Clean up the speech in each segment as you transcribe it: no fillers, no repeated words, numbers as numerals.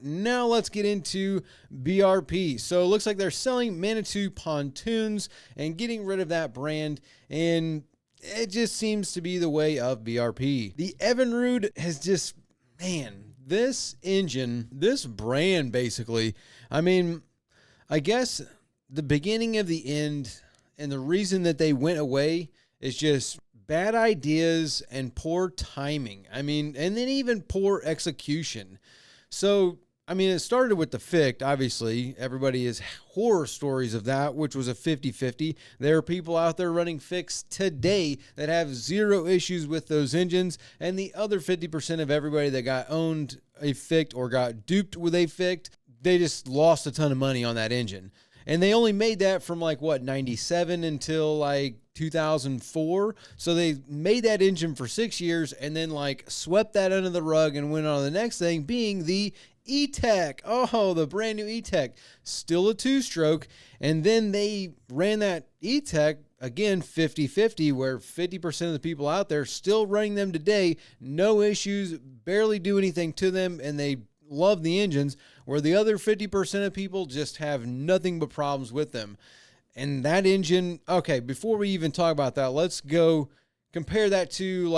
Now let's get into BRP. So it looks like they're selling Manitou pontoons and getting rid of that brand, and it just seems to be the way of BRP. The Evinrude has just, man, this engine, this brand basically, I mean, I guess the beginning of the end and the reason that they went away is just bad ideas and poor timing. I mean, and then even poor execution. So, I mean, it started with the Ficht, obviously. Everybody has horror stories of that, which was a 50-50. There are people out there running Fichts today that have zero issues with those engines, and the other 50% of everybody that got owned a Ficht or got duped with a Ficht, they just lost a ton of money on that engine. And they only made that from 97 until 2004. So they made that engine for 6 years and then swept that under the rug and went on to the next thing, being the E-Tech. Oh, the brand new E-Tech. Still a two-stroke. And then they ran that E-Tech again 50-50, where 50% of the people out there still running them today. No issues, barely do anything to them, and they love the engines, where the other 50% of people just have nothing but problems with them. And that engine, okay, before we even talk about that, let's go compare that to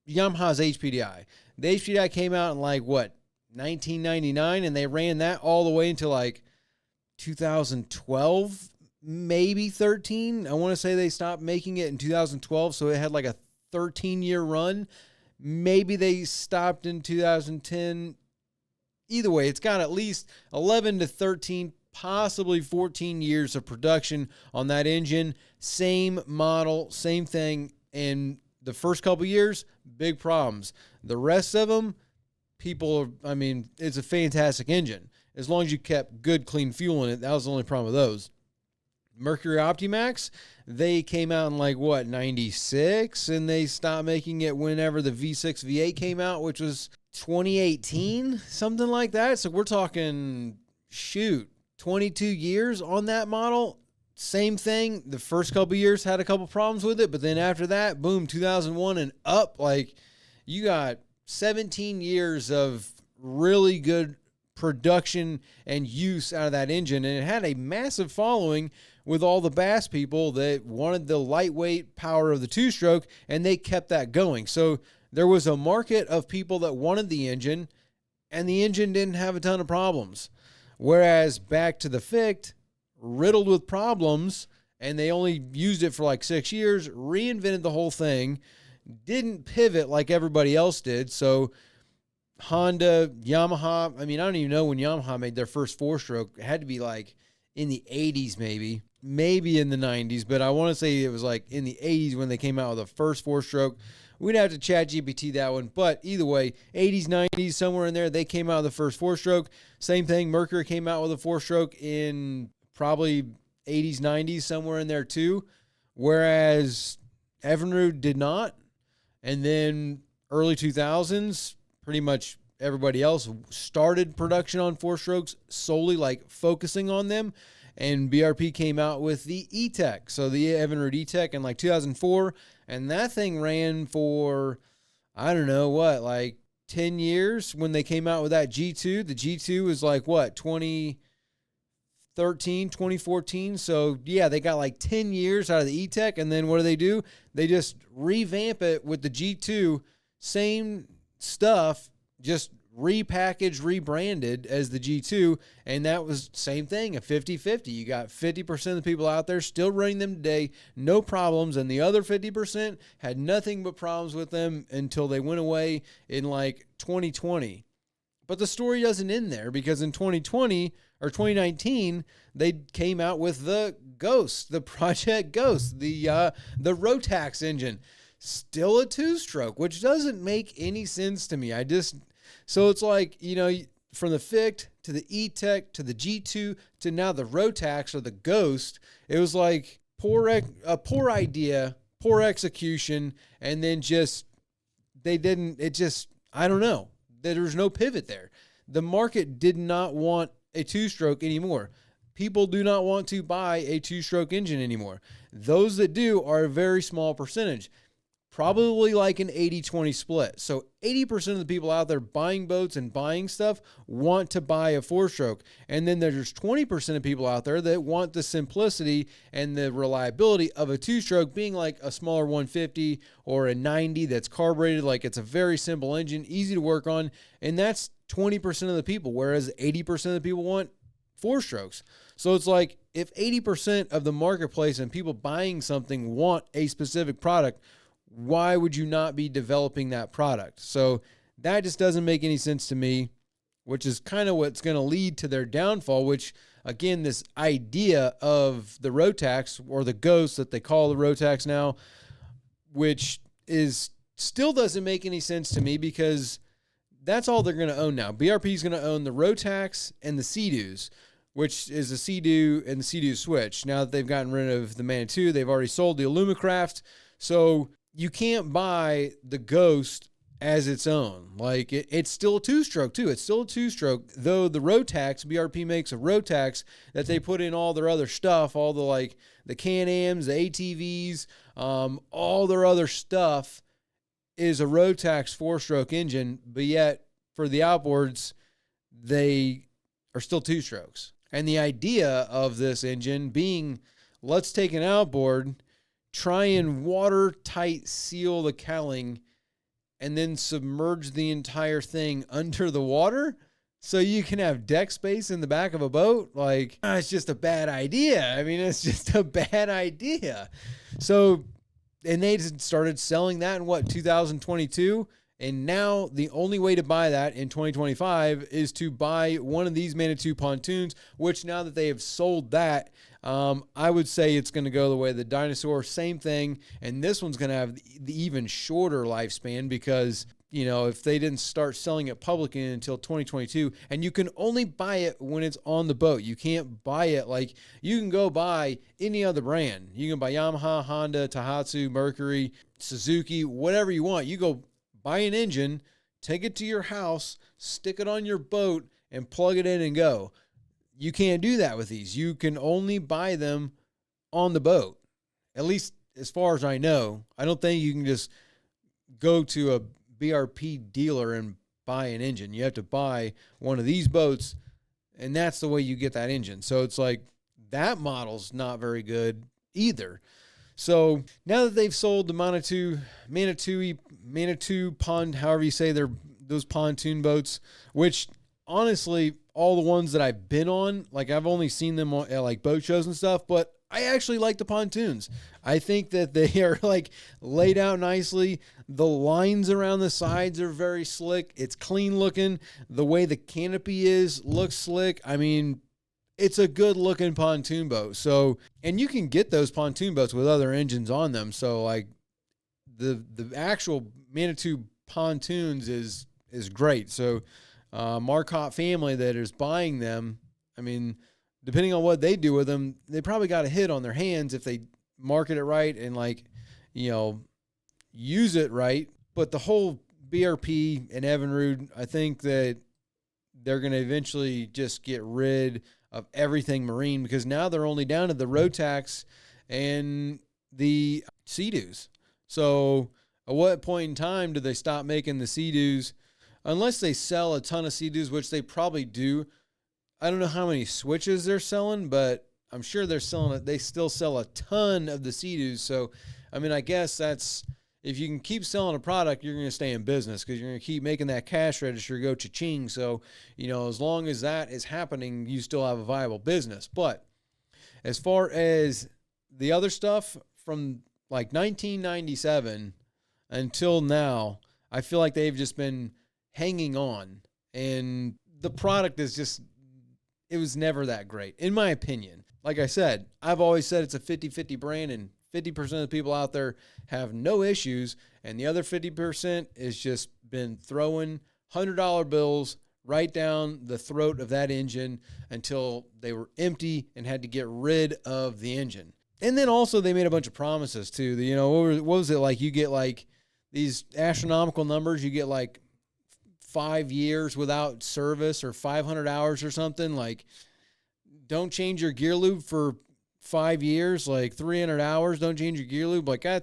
Yamaha's HPDI. The HPDI came out in 1999, and they ran that all the way until 2012, maybe 13. I want to say they stopped making it in 2012, so it had a 13-year run. Maybe they stopped in 2010. Either way, it's got at least 11 to 13, possibly 14 years of production on that engine. Same model, same thing. And the first couple years, big problems. The rest of them, it's a fantastic engine. As long as you kept good, clean fuel in it, that was the only problem with those. Mercury Optimax, they came out in 96, and they stopped making it whenever the V6 V8 came out, which was 2018, something like that. So we're talking, 22 years on that model. Same thing. The first couple years had a couple problems with it, but then after that, boom, 2001 and up, you got 17 years of really good production and use out of that engine. And it had a massive following with all the Bass people that wanted the lightweight power of the two-stroke, and they kept that going. So there was a market of people that wanted the engine, and the engine didn't have a ton of problems. Whereas back to the Ficht, riddled with problems, and they only used it for 6 years, reinvented the whole thing, didn't pivot like everybody else did. So Honda, Yamaha, I don't even know when Yamaha made their first four-stroke. It had to be in the 80s maybe in the 90s, but I want to say it was in the 80s when they came out with the first four-stroke. We'd have to chat GPT that one, but either way, 80s, 90s, somewhere in there, they came out with the first four-stroke. Same thing, Mercury came out with a four-stroke in probably 80s, 90s, somewhere in there too, whereas Evinrude did not. And then early 2000s, pretty much everybody else started production on four-strokes, solely focusing on them. And BRP came out with the E-Tech. So the Evinrude E-Tech in 2004. And that thing ran for, I don't know what, 10 years when they came out with that G2. The G2 was 2013, 2014. So yeah, they got 10 years out of the E-Tech. And then what do? They just revamp it with the G2. Same stuff, just repackaged, rebranded as the G2, and that was same thing, a 50-50. You got 50% of the people out there still running them today, no problems, and the other 50% had nothing but problems with them until they went away in 2020. But the story doesn't end there, because in 2020 or 2019, they came out with the Ghost, the Project Ghost, the Rotax engine. Still a two-stroke, which doesn't make any sense to me. So it's from the Ficht to the E-Tech to the G2 to now the Rotax or the Ghost, it was a poor idea, poor execution, and then I don't know. There's no pivot there. The market did not want a two-stroke anymore. People do not want to buy a two-stroke engine anymore. Those that do are a very small percentage. probably like an 80-20 split. So 80% of the people out there buying boats and buying stuff want to buy a 4-stroke. And then there's 20% of people out there that want the simplicity and the reliability of a 2-stroke, being like a smaller 150 or a 90 that's carbureted. Like, it's a very simple engine, easy to work on. And that's 20% of the people, whereas 80% of the people want 4-strokes. So it's like, if 80% of the marketplace and people buying something want a specific product, why would you not be developing that product? So that just doesn't make any sense to me, which is kind of what's going to lead to their downfall, which, again, this idea of the Rotax, or the Ghost that they call the Rotax now, which is still doesn't make any sense to me, because that's all they're going to own now. BRP is going to own the Rotax and the Sea-Doos, which is the Sea-Doo and the Sea-Doo Switch. Now that they've gotten rid of the Manitou, they've already sold the Alumacraft. So you can't buy the Ghost as its own. Like, it's still a 2-stroke too. It's still a 2-stroke, though the Rotax, BRP makes a Rotax that they put in all their other stuff, all the, like, the Can-Ams, the ATVs, all their other stuff is a Rotax 4-stroke engine, but yet for the outboards, they are still 2-strokes. And the idea of this engine being, let's take an outboard, try and watertight seal the cowling, and then submerge the entire thing under the water so you can have deck space in the back of a boat. Like, it's just a bad idea. I mean, it's just a bad idea. So, and they just started selling that in 2022? And now the only way to buy that in 2025 is to buy one of these Manitou pontoons, which, now that they have sold that, I would say it's going to go the way of the Dinosaur. Same thing. And this one's going to have the even shorter lifespan, because, you know, if they didn't start selling it publicly until 2022, and you can only buy it when it's on the boat. You can't buy it like, you can go buy any other brand. You can buy Yamaha, Honda, Tohatsu, Mercury, Suzuki, whatever you want. You go buy an engine, take it to your house, stick it on your boat, and plug it in and go. You can't do that with these. You can only buy them on the boat, at least as far as I know. I don't think you can just go to a BRP dealer and buy an engine. You have to buy one of these boats, and that's the way you get that engine. So it's like, that model's not very good either. So now that they've sold the Manitou pond, however you say those pontoon boats, which honestly, all the ones that I've been on, like, I've only seen them at like boat shows and stuff, but I actually like the pontoons. I think that they are, like, laid out nicely. The lines around the sides are very slick. It's clean looking. The way the canopy looks slick. I mean, it's a good looking pontoon boat. So, and you can get those pontoon boats with other engines on them. So, like, the actual Manitou pontoons is great. So, Marcotte family that is buying them, I mean, depending on what they do with them, they probably got a hit on their hands if they market it right and, like, you know, use it right. But the whole BRP and Evinrude, I think that they're going to eventually just get rid of everything marine, because now they're only down to the Rotax and the Sea-Doos. So at what point in time do they stop making the Sea-Doos? Unless they sell a ton of Sea-Doos, which they probably do. I don't know how many switches they're selling, but I'm sure they're selling it. They still sell a ton of the Sea-Doos. So, I mean, I guess that's, if you can keep selling a product, you're going to stay in business, because you're going to keep making that cash register go cha-ching. So, you know, as long as that is happening, you still have a viable business. But as far as the other stuff from like 1997 until now, I feel like they've just been hanging on. And the product is just, it was never that great, in my opinion. Like I said, I've always said it's a 50-50 brand, and 50% of the people out there have no issues, and the other 50% has just been throwing $100 bills right down the throat of that engine until they were empty and had to get rid of the engine. And then also they made a bunch of promises too. You know, what was it like? You get like these astronomical numbers. You get like 5 years without service, or 500 hours or something. Like, don't change your gear lube for 5 years, like 300 hours, don't change your gear lube. Like I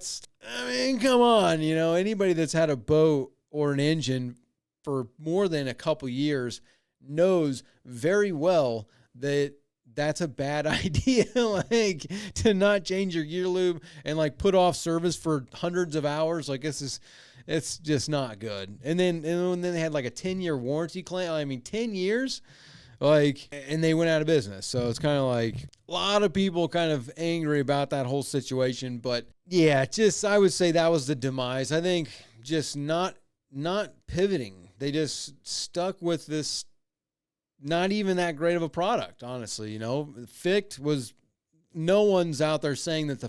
mean, come on, anybody that's had a boat or an engine for more than a couple years knows very well that that's a bad idea, like to not change your gear lube and like put off service for hundreds of hours. Like it's just not good. And then they had like a 10-year warranty claim. I mean, 10 years, like, and they went out of business. So it's kind of like a lot of people kind of angry about that whole situation. But yeah, I would say that was the demise. I think just not pivoting. They just stuck with this not even that great of a product, honestly. Ficht was, no one's out there saying that the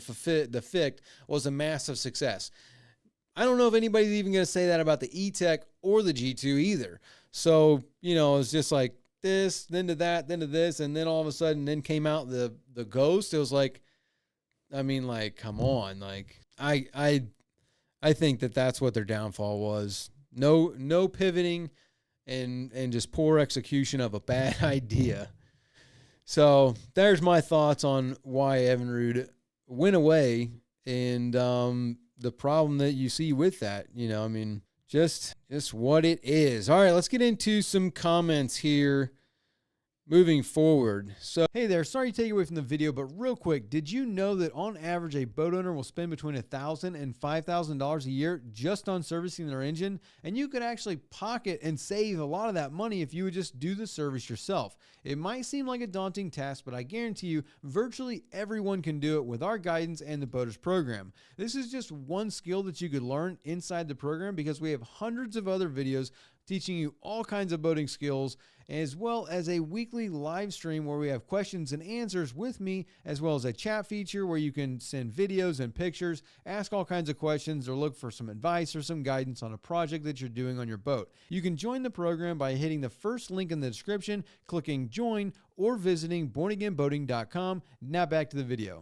Ficht was a massive success. I don't know if anybody's even going to say that about the E-Tech or the G2 either. So, it's just like this, then to that, then to this, and then all of a sudden then came out the Ghost. It was like, I mean, like, come on. Like, I think that's what their downfall was. No pivoting and just poor execution of a bad idea. So there's my thoughts on why Evinrude went away and the problem that you see with that. I mean, just what it is. All right, let's get into some comments here. Moving forward. So, hey there, sorry to take you away from the video, but real quick, did you know that on average a boat owner will spend between $1,000 and $5,000 a year just on servicing their engine? And you could actually pocket and save a lot of that money if you would just do the service yourself. It might seem like a daunting task, but I guarantee you virtually everyone can do it with our guidance and the Boaters program. This is just one skill that you could learn inside the program because we have hundreds of other videos teaching you all kinds of boating skills, as well as a weekly live stream where we have questions and answers with me, as well as a chat feature where you can send videos and pictures, ask all kinds of questions, or look for some advice or some guidance on a project that you're doing on your boat. You can join the program by hitting the first link in the description, clicking join, or visiting bornagainboating.com. Now back to the video.